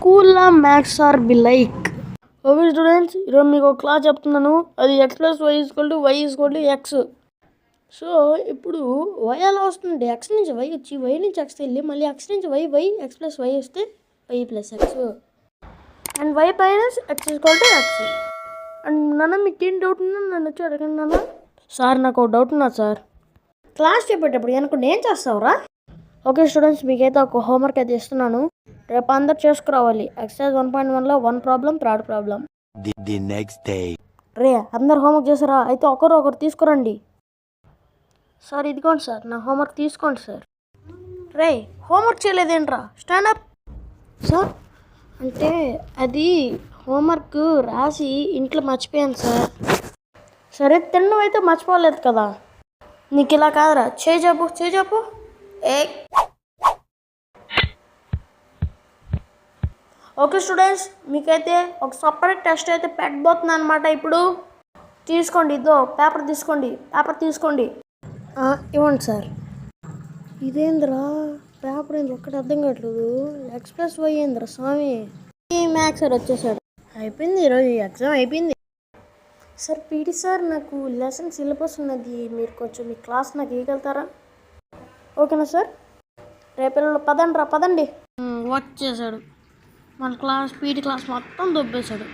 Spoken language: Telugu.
స్కూల్లో maths are be like. Okay students, ఈరోజు మీకు ఒక క్లాస్ చెప్తున్నాను. అది x + y = x. సో ఇప్పుడు y ఎలా వస్తుంది? x నుంచి y వచ్చి y నుంచి x వెళ్ళి మళ్ళీ x నుంచి y x + y వస్తే y + x and y - x = x. And నాన్న మీకు ఏం డౌట్ ఉందో నన్ను వచ్చి అడగండి నాన్న. సార్ నాకు ఒక డౌట్ ఉన్నది సార్. క్లాస్ చెప్పేటప్పుడు అనుకుంటే ఏం చేస్తావురా? ఓకే స్టూడెంట్స్, మీకైతే ఒక హోంవర్క్ అయితే ఇస్తున్నాను. రేపు అందరు చేసుకురావాలి. ఎక్సర్సైజ్ 1.1లో 1 problem, 3rd problem. The next day. రే అందరు హోంవర్క్ చేసారా? అయితే ఒకరు తీసుకురండి. సార్ ఇదిగోండి సార్, నా హోంవర్క్ తీసుకోండి సార్. రే హోంవర్క్ చేయలేదేంట్రా? స్టాండప్. సార్ అంటే అది హోంవర్క్ రాసి ఇంట్లో మర్చిపోయాను సార్. సరే తినడం అయితే మర్చిపోలేదు కదా. నీకు ఇలా కాదురా, చేజాపు. ఓకే స్టూడెంట్స్, మీకైతే ఒక సపరేట్ టెస్ట్ అయితే పెట్టబోతున్నాను అనమాట. ఇప్పుడు తీసుకోండి, ఇదో పేపర్ తీసుకోండి. ఇవ్వండి సార్. ఇదేంద్రా పేపర్ ఏంది ఒక్కటి అర్థం కావట్లేదు. x + y ఏంద్రా స్వామి? మ్యాథ్స్ సార్ వచ్చేసాడు. అయిపోయింది, ఈరోజు ఎగ్జామ్ అయిపోయింది. సార్ పీటీ సార్, నాకు లెసన్ సిలబస్ ఉన్నది, మీరు కొంచెం మీ క్లాస్ నాకు ఇవ్వగలుగుతారా? ఓకేనా సార్? రేపు పదండి. వచ్చేసాడు మన క్లాస్, పీటీ క్లాస్ మొత్తం దొబ్బేశాడు.